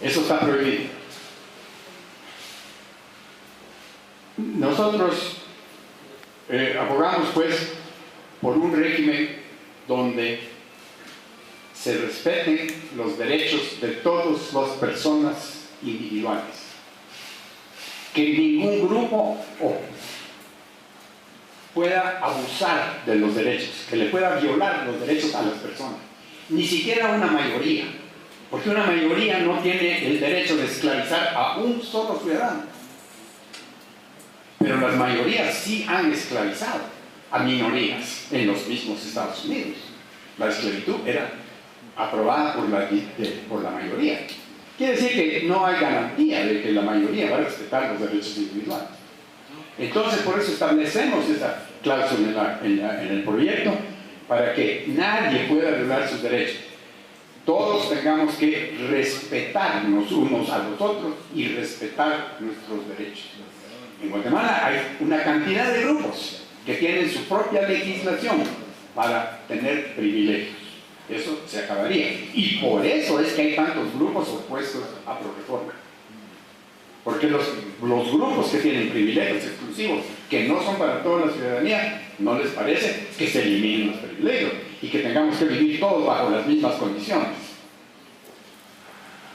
Eso está prohibido. Nosotros abogamos pues por un régimen donde se respeten los derechos de todas las personas individuales, que ningún grupo pueda abusar de los derechos, que le pueda violar los derechos a las personas, ni siquiera una mayoría, porque una mayoría no tiene el derecho de esclavizar a un solo ciudadano, pero las mayorías sí han esclavizado a minorías en los mismos Estados Unidos. La esclavitud era aprobada por la mayoría. Quiere decir que no hay garantía de que la mayoría va a respetar los derechos individuales. Entonces, por eso establecemos esta cláusula en el proyecto, para que nadie pueda violar sus derechos. Todos tengamos que respetarnos unos a los otros y respetar nuestros derechos. En Guatemala hay una cantidad de grupos que tienen su propia legislación para tener privilegios. Eso se acabaría. Y por eso es que hay tantos grupos opuestos a Prorreforma. Porque los grupos que tienen privilegios exclusivos, que no son para toda la ciudadanía, no les parece que se eliminen los privilegios y que tengamos que vivir todos bajo las mismas condiciones.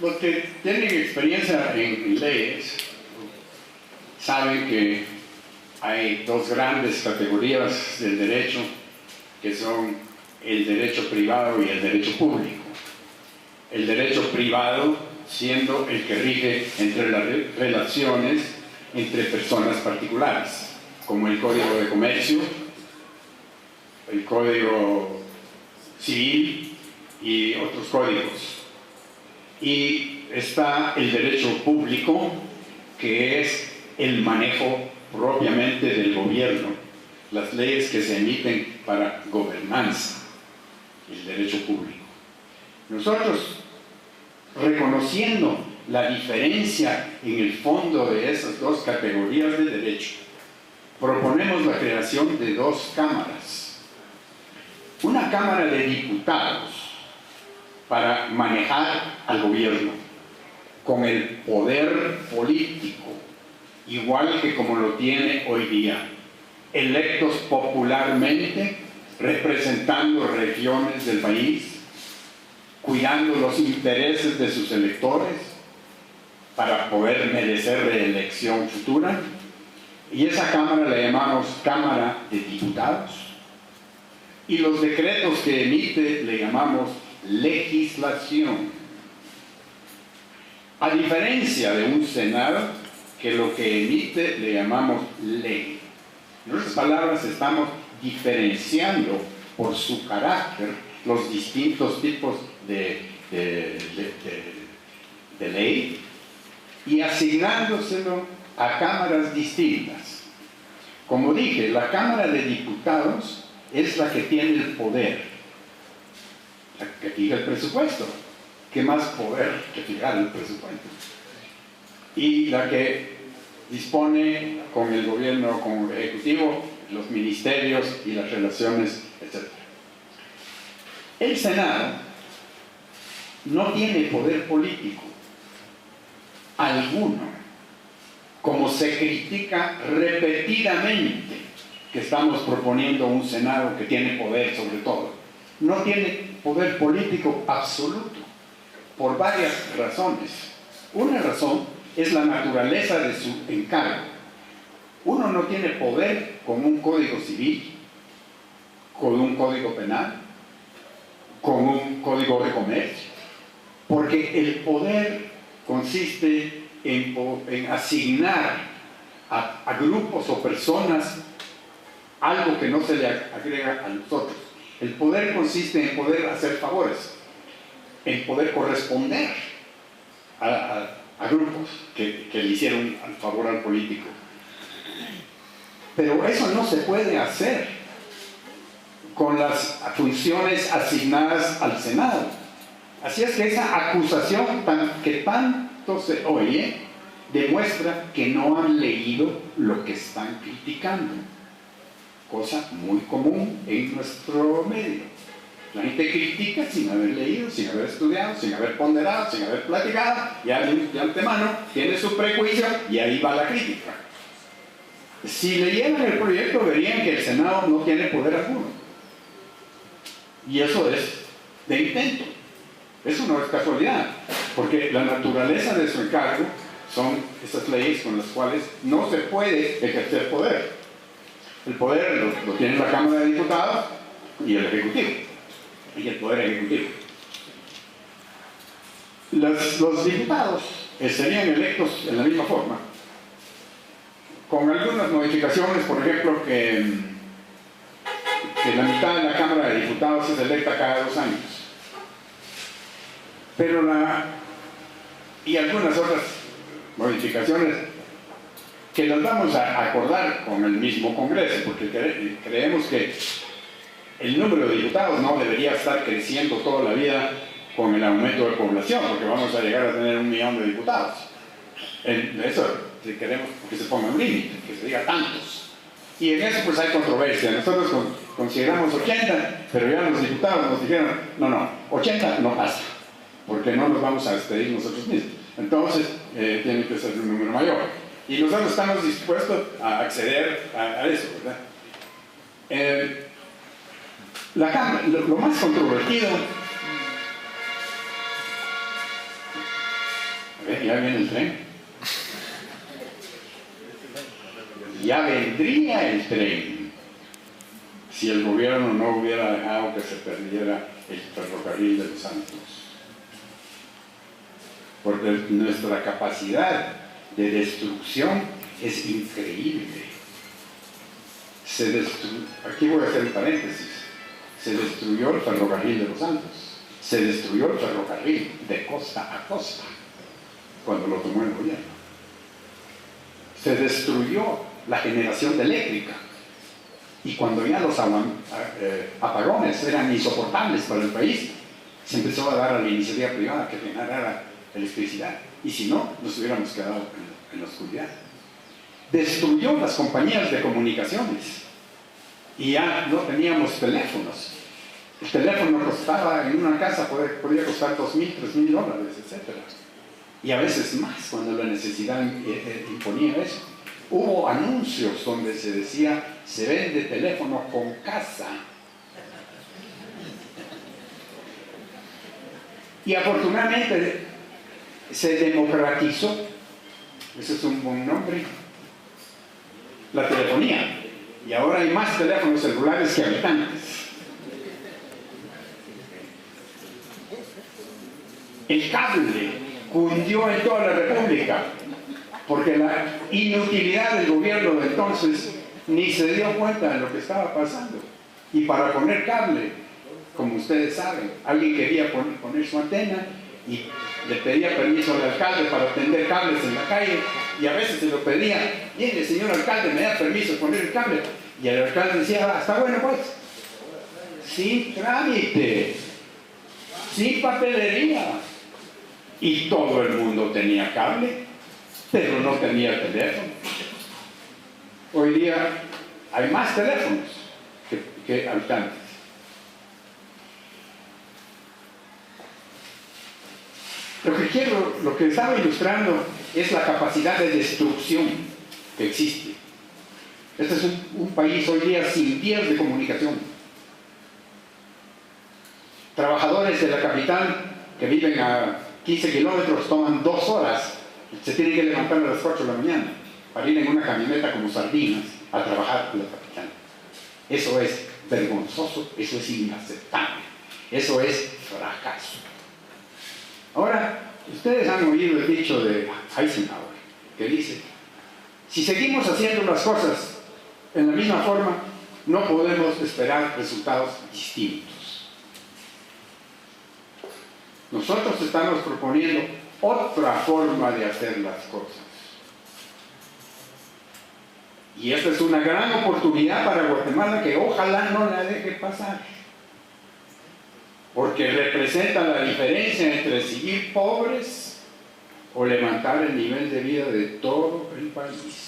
Los que tienen experiencia en leyes saben que hay dos grandes categorías del derecho, que son el derecho privado y el derecho público. El derecho privado siendo el que rige entre las relaciones entre personas particulares, como el Código de Comercio, el Código Civil y otros códigos. Y está el derecho público, que es el manejo propiamente del gobierno, las leyes que se emiten para gobernanza, el derecho público. Nosotros, reconociendo la diferencia en el fondo de esas dos categorías de derecho, proponemos la creación de dos cámaras. Una Cámara de Diputados para manejar al gobierno con el poder político, igual que como lo tiene hoy día, electos popularmente, representando regiones del país, cuidando los intereses de sus electores para poder merecer reelección futura. Y esa Cámara la llamamos Cámara de Diputados, y los decretos que emite le llamamos legislación. A diferencia de un Senado, que lo que emite le llamamos ley. En otras palabras, estamos diferenciando por su carácter los distintos tipos de ley y asignándoselo a cámaras distintas. Como dije, la Cámara de Diputados es la que tiene el poder, la que fija el presupuesto. ¿Qué más poder que fijar el presupuesto? Y la que dispone con el gobierno, con el ejecutivo, los ministerios y las relaciones, etc. El Senado no tiene poder político alguno, como se critica repetidamente que estamos proponiendo un Senado que tiene poder sobre todo. No tiene poder político absoluto, por varias razones. Una razón es la naturaleza de su encargo. Uno no tiene poder con un código civil, con un código penal, con un código de comercio, porque el poder consiste en asignar a grupos o personas algo que no se le agrega a los otros. El poder consiste en poder hacer favores, en poder corresponder a grupos que le hicieron el favor al político. Pero eso no se puede hacer con las funciones asignadas al Senado. Así es que esa acusación que tanto se oye demuestra que no han leído lo que están criticando, cosa muy común en nuestro medio. La gente critica sin haber leído, sin haber estudiado, sin haber ponderado, sin haber platicado, ya de antemano tiene su prejuicio y ahí va la crítica. Si leyeran el proyecto verían que el Senado no tiene poder alguno. Y eso es de intento. Eso no es casualidad, porque la naturaleza de su encargo son esas leyes con las cuales no se puede ejercer poder. El poder lo tiene la Cámara de Diputados y el Ejecutivo, y el Poder Ejecutivo. Los diputados serían electos en la misma forma, con algunas modificaciones, por ejemplo, que la mitad de la Cámara de Diputados es electa cada 2 años. Pero y algunas otras modificaciones que las vamos a acordar con el mismo Congreso, porque creemos que el número de diputados no debería estar creciendo toda la vida con el aumento de población, porque vamos a llegar a tener 1 millón de diputados. Eso queremos que se ponga un límite, que se diga tantos. Y en eso pues hay controversia. Nosotros consideramos 80, pero ya los diputados nos dijeron, no, 80 no pasa, porque no nos vamos a despedir nosotros mismos. Entonces, tiene que ser un número mayor. Y nosotros estamos dispuestos a acceder a eso, ¿verdad? Lo más controvertido... A ver, ya viene el tren. Ya vendría el tren si el gobierno no hubiera dejado que se perdiera el ferrocarril de los Santos. Porque nuestra capacidad de destrucción es increíble. Aquí voy a hacer un paréntesis. Se destruyó el ferrocarril de los Santos. Se destruyó el ferrocarril de costa a costa cuando lo tomó el gobierno. Se destruyó la generación eléctrica. Y cuando ya los apagones eran insoportables para el país, se empezó a dar a la iniciativa privada que generara electricidad. Y si no, nos hubiéramos quedado en la oscuridad. Destruyó las compañías de comunicaciones. Y ya no teníamos teléfonos. El teléfono costaba, en una casa podía costar $2,000, $3,000, etc. Y a veces más cuando la necesidad imponía eso. Hubo anuncios donde se decía, se vende teléfono con casa. Y afortunadamente se democratizó, ese es un buen nombre, la telefonía. Y ahora hay más teléfonos celulares que habitantes. El cable cundió en toda la República, porque la inutilidad del gobierno de entonces ni se dio cuenta de lo que estaba pasando. Y para poner cable, como ustedes saben, alguien quería poner su antena y le pedía permiso al alcalde para tender cables en la calle, y a veces se lo pedía, mire señor alcalde, me da permiso de poner el cable, y el alcalde decía, está bueno pues, sin trámite, sin papelería, y todo el mundo tenía cable, pero no tenía teléfono. Hoy día hay más teléfonos que habitantes. Lo que estaba ilustrando es la capacidad de destrucción que existe. Este es un país hoy día sin vías de comunicación. Trabajadores de la capital que viven a 15 kilómetros toman 2 horas. Se tienen que levantar a las 4 de la mañana para ir en una camioneta como sardinas a trabajar en la capital. Eso es vergonzoso, eso es inaceptable, eso es fracaso. Ahora, ustedes han oído el dicho de Eisenhower, que dice, si seguimos haciendo las cosas en la misma forma, no podemos esperar resultados distintos. Nosotros estamos proponiendo otra forma de hacer las cosas. Y esta es una gran oportunidad para Guatemala que ojalá no la deje pasar. Porque representa la diferencia entre seguir pobres o levantar el nivel de vida de todo el país.